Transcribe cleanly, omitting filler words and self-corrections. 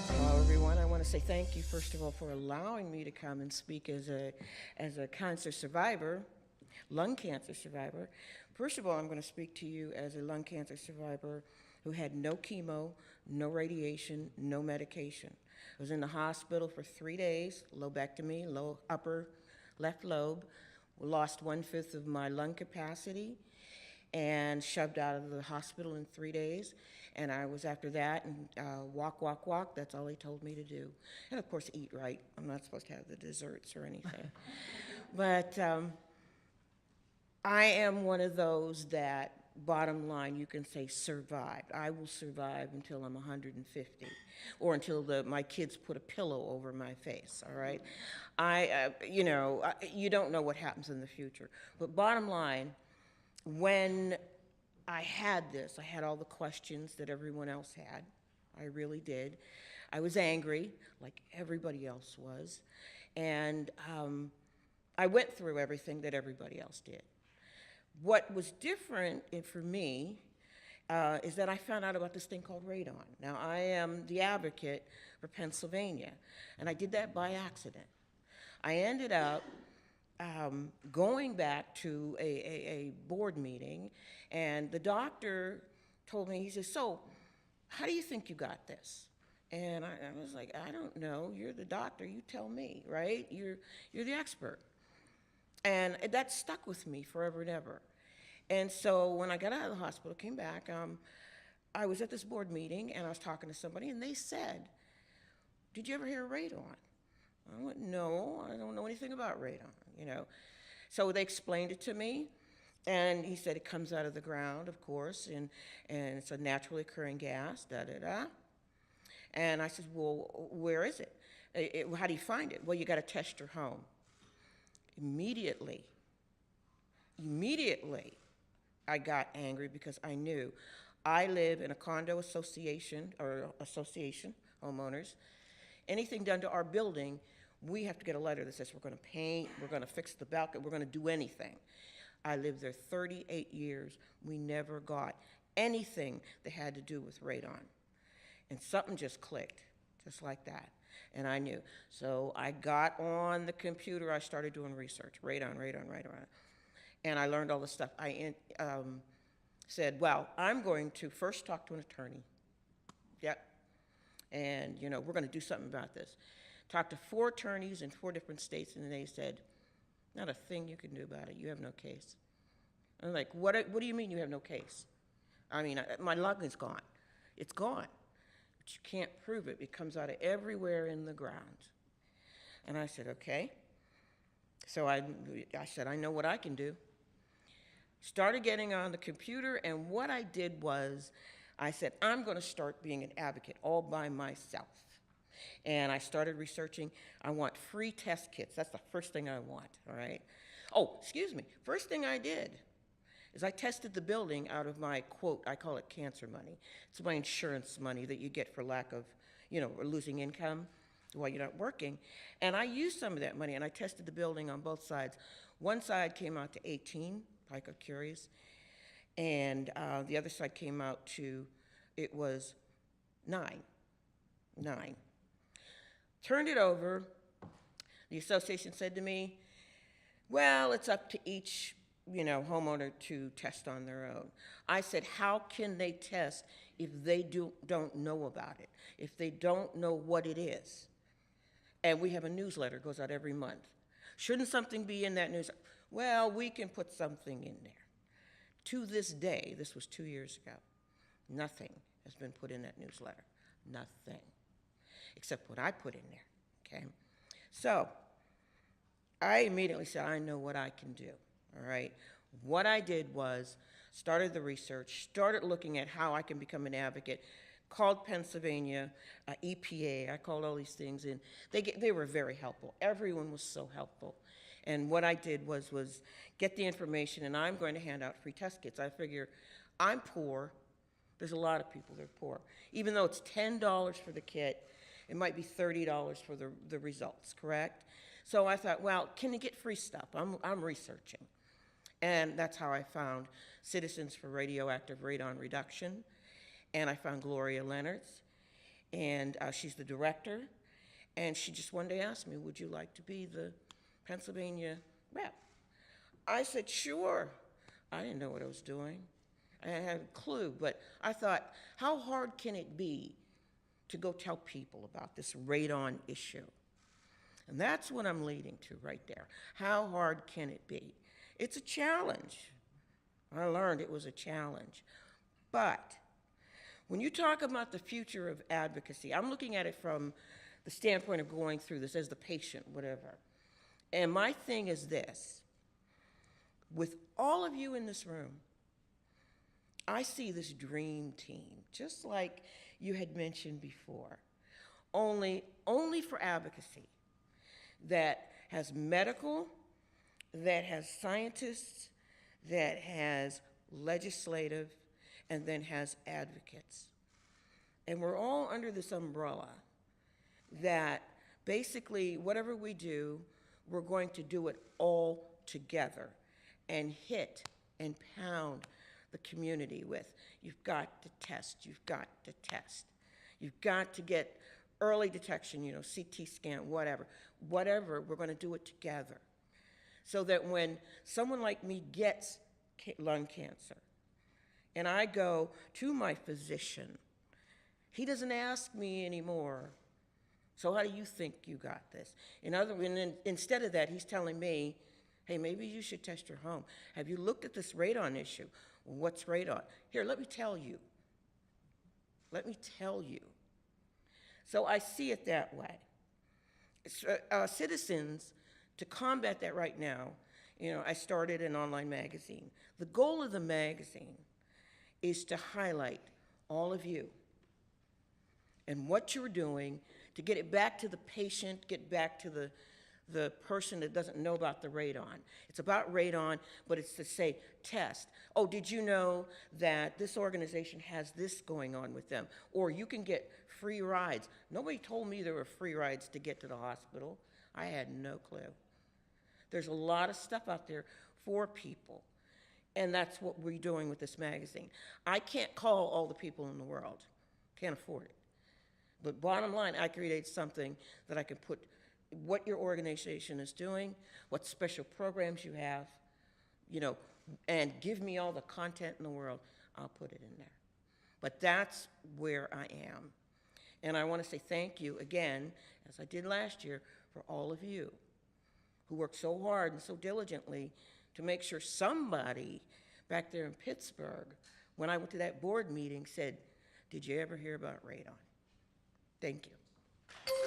Hello, everyone. I want to say thank you, first of all, for allowing me to come and speak as a cancer survivor, lung cancer survivor. First of all, I'm going to speak to you as a lung cancer survivor who had no chemo, no radiation, no medication. I was in the hospital for 3 days, lobectomy, low upper left lobe, lost 1/5 of my lung capacity, and shoved out of the hospital in 3 days. And I was after that, and walk, walk, walk. That's all he told me to do. And of course, eat right. I'm not supposed to have the desserts or anything. But I am one of those that, bottom line, you can say survived. I will survive until I'm 150, or until my kids put a pillow over my face, all right? You don't know what happens in the future. But bottom line, when I had this, I had all the questions that everyone else had. I really did. I was angry, like everybody else was. And I went through everything that everybody else did. What was different for me is that I found out about this thing called radon. Now, I am the advocate for Pennsylvania, and I did that by accident. I ended up going back to a board meeting, and the doctor told me, he says, so how do you think you got this? And I was like, I don't know. You're the doctor. You tell me, right? You're the expert. And that stuck with me forever and ever. And so when I got out of the hospital, came back, I was at this board meeting, and I was talking to somebody, and they said, did you ever hear of radon? I went, no, I don't know anything about radon, So they explained it to me, and he said it comes out of the ground, of course, and it's a naturally occurring gas, da-da-da. And I said, well, where is it? How do you find it? Well, you got to test your home. Immediately, I got angry because I knew I live in a condo association, homeowners. Anything done to our building, we have to get a letter that says we're going to paint, we're going to fix the balcony, we're going to do anything. I lived there 38 years. We never got anything that had to do with radon. And something just clicked, just like that. And I knew. So I got on the computer, I started doing research, radon. And I learned all this stuff. I said, well, I'm going to first talk to an attorney. Yep. And, we're going to do something about this. Talked to 4 attorneys in 4 different states, and they said, not a thing you can do about it. You have no case. I'm like, what do you mean you have no case? I mean, my lung is gone. It's gone. But you can't prove it. It comes out of everywhere in the ground. And I said, okay. So I said, I know what I can do. Started getting on the computer, and what I did was, I said, I'm going to start being an advocate all by myself. And I started researching. I want free test kits. That's the first thing I want, all right? Oh, excuse me. First thing I did is I tested the building out of my, quote, I call it cancer money. It's my insurance money that you get for lack of, or losing income while you're not working. And I used some of that money, and I tested the building on both sides. One side came out to 18, picocuries, and the other side came out to, it was 9. Turned it over. The association said to me, well, it's up to each, homeowner to test on their own. I said, how can they test if they don't know about it, if they don't know what it is? And we have a newsletter, goes out every month. Shouldn't something be in that newsletter? Well, we can put something in there. To this day, this was 2 years ago, nothing has been put in that newsletter. Nothing. Except what I put in there, okay? So I immediately said, I know what I can do, all right? What I did was started the research, started looking at how I can become an advocate, called Pennsylvania, EPA, I called all these things, and they were very helpful. Everyone was so helpful. And what I did was get the information, and I'm going to hand out free test kits. I figure I'm poor. There's a lot of people that are poor. Even though it's $10 for the kit, it might be $30 for the results, correct? So I thought, well, can you get free stuff? I'm researching. And that's how I found Citizens for Radioactive Radon Reduction. And I found Gloria Leonards, and she's the director. And she just one day asked me, would you like to be the Pennsylvania rep? I said, sure. I didn't know what I was doing. I had a clue, but I thought, how hard can it be to go tell people about this radon issue? And that's what I'm leading to right there. How hard can it be? It's a challenge. I learned it was a challenge. But when you talk about the future of advocacy, I'm looking at it from the standpoint of going through this as the patient, whatever. And my thing is this. With all of you in this room, I see this dream team, just like you had mentioned before, only for advocacy, that has medical, that has scientists, that has legislative, and then has advocates. And we're all under this umbrella that basically whatever we do, we're going to do it all together and hit and pound the community with, you've got to test, you've got to test. You've got to get early detection, CT scan, whatever, we're going to do it together. So that when someone like me gets lung cancer, and I go to my physician, he doesn't ask me anymore, so how do you think you got this? Instead of that, he's telling me, hey, maybe you should test your home. Have you looked at this radon issue? What's radon? Here, let me tell you. Let me tell you. So I see it that way. Citizens, to combat that right now, I started an online magazine. The goal of the magazine is to highlight all of you and what you're doing to get it back to the patient, get back to the person that doesn't know about the radon. It's about radon, but it's to say, test. Oh, did you know that this organization has this going on with them? Or you can get free rides. Nobody told me there were free rides to get to the hospital. I had no clue. There's a lot of stuff out there for people. And that's what we're doing with this magazine. I can't call all the people in the world. Can't afford it. But bottom line, I created something that I can put what your organization is doing, what special programs you have, and give me all the content in the world, I'll put it in there. But that's where I am. And I want to say thank you again, as I did last year, for all of you who worked so hard and so diligently to make sure somebody back there in Pittsburgh, when I went to that board meeting, said, did you ever hear about radon? Thank you.